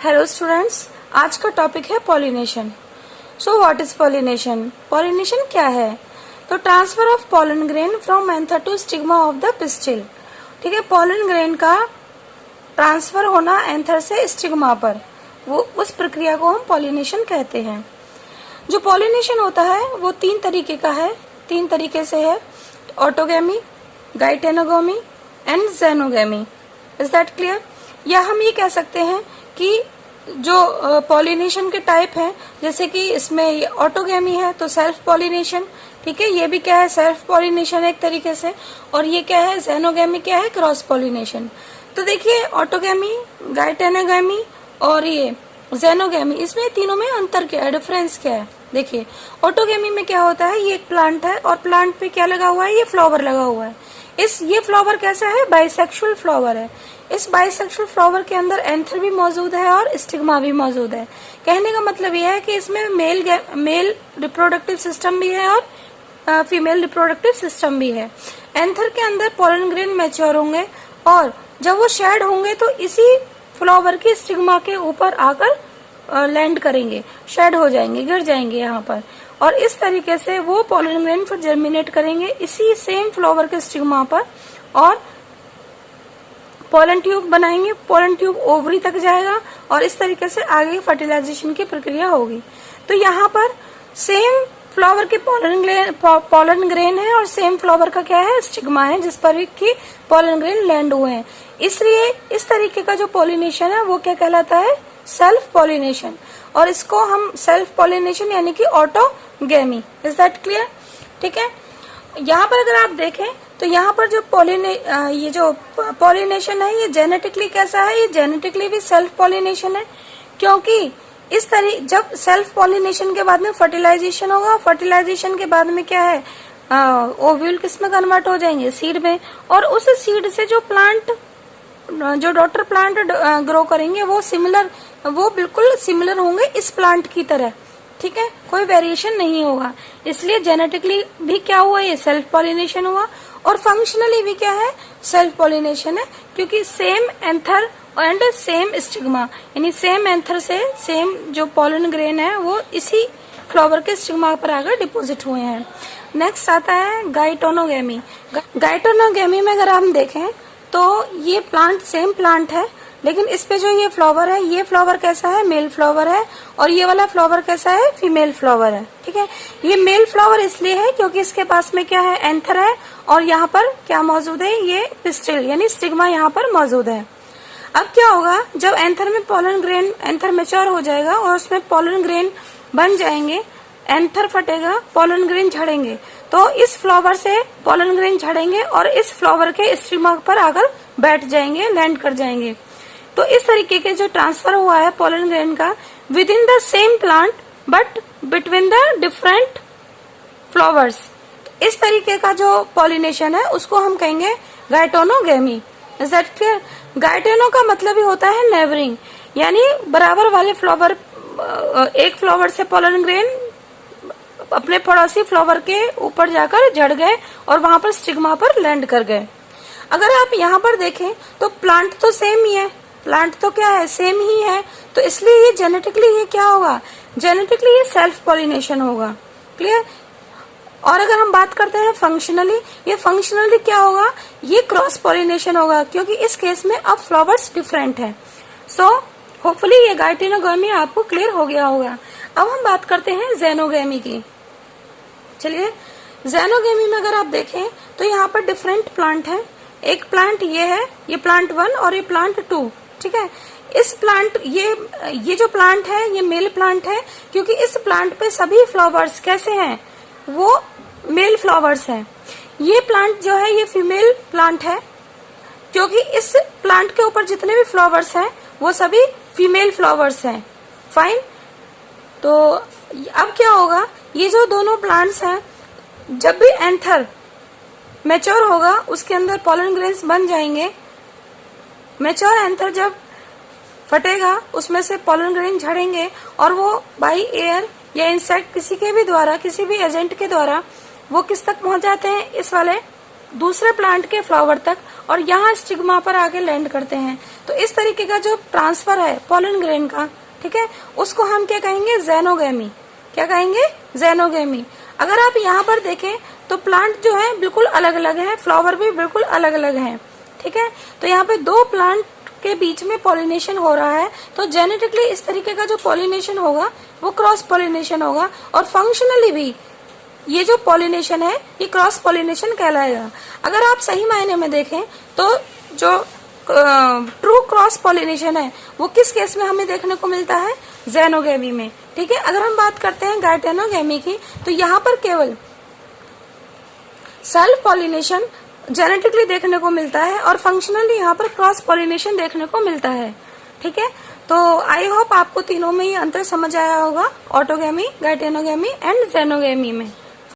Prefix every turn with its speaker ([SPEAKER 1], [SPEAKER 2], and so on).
[SPEAKER 1] Hello students, आज का topic है pollination. So what is pollination? Pollination क्या है? तो transfer of pollen grain from anther to stigma of the pistil. ठीक है, पॉलन ग्रेन का ट्रांसफर होना एंथर से स्टिग्मा पर, वो उस प्रक्रिया को हम पॉलिनेशन कहते हैं। जो पॉलिनेशन होता है वो तीन तरीके से है, autogamy, geitonogamy and xenogamy. Is that clear? या हम ये कह सकते हैं कि जो पॉलिनेशन के टाइप हैं, जैसे कि इसमें ऑटोगैमी है तो सेल्फ पॉलिनेशन, ठीक है, ये भी क्या है, सेल्फ पॉलिनेशन एक तरीके से। और ये क्या है, ज़ेनोगैमी क्या है, क्रॉस पॉलिनेशन। तो देखिए, ऑटोगैमी, गाइटेनोगैमी और ये ज़ेनोगैमी, इसमें तीनों में अंतर क्या है, डिफरेंस क्या है? देखिए, ऑटोगैमी में क्या होता है, ये एक प्लांट है और प्लांट पे क्या लगा हुआ है, ये फ्लावर लगा हुआ है। ये फ्लावर कैसा है, बाइसेक्सुअल फ्लावर है। इस बाइसेक्सुअल फ्लावर के अंदर एंथर भी मौजूद है और स्टिग्मा भी मौजूद है। कहने का मतलब यह है कि इसमें मेल रिप्रोडक्टिव सिस्टम भी है और फीमेल रिप्रोडक्टिव सिस्टम भी है। एंथर के अंदर पोलन ग्रेन मैच्योर होंगे और जब वो शेड होंगे तो इसी फ्लावर की स्टिग्मा के ऊपर आकर लैंड करेंगे, शेड हो जाएंगे, गिर जाएंगे यहाँ पर। और इस तरीके से वो पोलन ग्रेन फिर जर्मिनेट करेंगे इसी सेम फ्लावर के स्टिग्मा पर और पोलन ट्यूब बनाएंगे। पोलन ट्यूब ओवरी तक जाएगा और इस तरीके से आगे फर्टिलाइजेशन की प्रक्रिया होगी। तो यहाँ पर सेम फ्लावर के पोलन ग्रेन है और सेम फ्लावर का क्या है, स्टिग्मा है, जिस पर कि पोलन ग्रेन लैंड हुए हैं। इसलिए इस तरीके का जो पॉलिनेशन है वो क्या कहलाता है, सेल्फ पॉलिनेशन। और इसको हम सेल्फ पॉलिनेशन यानी कि ऑटोगैमी। Is that clear? ठीक है, यहाँ पर अगर आप देखें तो यहाँ पर जो पॉलिनेशन है ये जेनेटिकली कैसा है, ये जेनेटिकली भी सेल्फ पॉलिनेशन है। क्योंकि जब सेल्फ पॉलिनेशन के बाद में फर्टिलाइजेशन होगा, फर्टिलाइजेशन के बाद में क्या है, ओव्यूल किस में कन्वर्ट हो जाएंगे, सीड में। और उस सीड से जो डॉटर प्लांट ग्रो करेंगे वो बिल्कुल सिमिलर होंगे इस प्लांट की तरह। ठीक है, कोई वेरिएशन नहीं होगा। इसलिए जेनेटिकली भी क्या हुआ, ये सेल्फ पॉलिनेशन हुआ। और फंक्शनली भी क्या है, सेल्फ पॉलिनेशन है, क्योंकि same anther and same stigma, यानी सेम एंथर से सेम जो पोलन ग्रेन है वो इसी फ्लावर के स्टिग्मा पर आकर डिपोजिट हुए हैं। नेक्स्ट आता है गाइटेनोगैमी। गाइटेनोगैमी में अगर हम देखें तो ये प्लांट सेम प्लांट है, लेकिन इस पे जो ये फ्लावर कैसा है, मेल फ्लावर है। और ये वाला फ्लावर कैसा है, फीमेल फ्लावर है। ठीक है, ये मेल फ्लावर इसलिए है क्योंकि इसके पास में क्या है, एंथर है और यहाँ पर क्या मौजूद है, ये पिस्टिल यानी स्टिग्मा यहाँ पर मौजूद है। अब क्या होगा, जब एंथर मैच्योर हो जाएगा और उसमें पोलन ग्रेन बन जाएंगे, एंथर फटेगा, पोलन ग्रेन झड़ेंगे, तो इस फ्लावर से पोलन ग्रेन झड़ेंगे और इस फ्लावर के स्टिग्मा पर आकर बैठ जाएंगे, लैंड कर जाएंगे। तो इस तरीके के जो ट्रांसफर हुआ है पोलन ग्रेन का within the same plant but between the different flowers, इस तरीके का जो पॉलिनेशन है उसको हम कहेंगे geitonogamy. Is that clear? Geitono का मतलब ही होता है नेबरिंग, यानी बराबर वाले फ्लावर, एक फ्लावर से पोलन ग्रेन अपने पड़ोसी फ्लावर के ऊपर जाकर जड़ गए और वहां पर स्टिग्मा पर लैंड कर गए। अगर आप यहाँ पर देखें तो प्लांट तो सेम ही है, प्लांट तो क्या है, सेम ही है। तो इसलिए ये जेनेटिकली ये क्या होगा, जेनेटिकली ये सेल्फ पॉलिनेशन होगा। क्लियर? और अगर हम बात करते हैं फंक्शनली, ये फंक्शनली क्या होगा, ये क्रॉस पॉलिनेशन होगा, क्योंकि इस केस में अब फ्लावर्स डिफरेंट है। सो होपफुली ये गाइटेनोगैमी आपको क्लियर हो गया होगा। अब हम बात करते हैं ज़ेनोगैमी की। चलिए, ज़ेनोगैमी में अगर आप देखें तो यहाँ पर डिफरेंट प्लांट है। एक प्लांट ये है, ये प्लांट 1 और ये प्लांट 2। ठीक है, इस प्लांट ये जो प्लांट है ये मेल प्लांट है, क्योंकि इस प्लांट पे सभी फ्लावर्स कैसे हैं, वो मेल फ्लावर्स हैं। ये प्लांट जो है ये फीमेल प्लांट है, क्योंकि इस प्लांट के ऊपर जितने भी फ्लावर्स हैं वो सभी फीमेल फ्लावर्स हैं। फाइन। तो अब क्या होगा, ये जो दोनों प्लांट्स हैं, जब भी एंथर मैच्योर होगा उसके अंदर पोलन ग्रेन्स बन जाएंगे। मैच्योर एंथर जब फटेगा उसमें से पोलन ग्रेन झड़ेंगे और वो बाई एयर या इंसेक्ट किसी भी एजेंट के द्वारा वो किस तक पहुंच जाते हैं, इस वाले दूसरे प्लांट के फ्लावर तक, और यहाँ स्टिग्मा पर आके लैंड करते हैं। तो इस तरीके का जो ट्रांसफर है पोलन ग्रेन का, ठीक है, उसको हम क्या कहेंगे, ज़ेनोगेमी। क्या कहेंगे, ज़ेनोगेमी। अगर आप यहाँ पर देखें तो प्लांट जो है बिल्कुल अलग अलग है, फ्लावर भी बिल्कुल अलग अलग है, ठीक है। तो यहाँ पे दो प्लांट के बीच में पॉलिनेशन हो रहा है, तो जेनेटिकली इस तरीके का जो पॉलिनेशन होगा वो क्रॉस पॉलिनेशन होगा, और फंक्शनली भी ये जो पॉलिनेशन है ये क्रॉस पॉलिनेशन कहलाएगा। अगर आप सही मायने में देखें तो जो ट्रू क्रॉस पॉलिनेशन है वो किस केस में हमें देखने को मिलता है, ज़ेनोगेमी में, ठीक है। अगर हम बात करते हैं गायटेनोगेमी की, तो यहाँ पर केवल सेल्फ पॉलिनेशन जेनेटिकली देखने को मिलता है और फंक्शनली यहाँ पर क्रॉस पॉलिनेशन देखने को मिलता है, ठीक है। तो आई होप आपको तीनों में ही अंतर समझ आया होगा, ऑटोगेमी, गायटेनोगेमी एंड ज़ेनोगेमी में।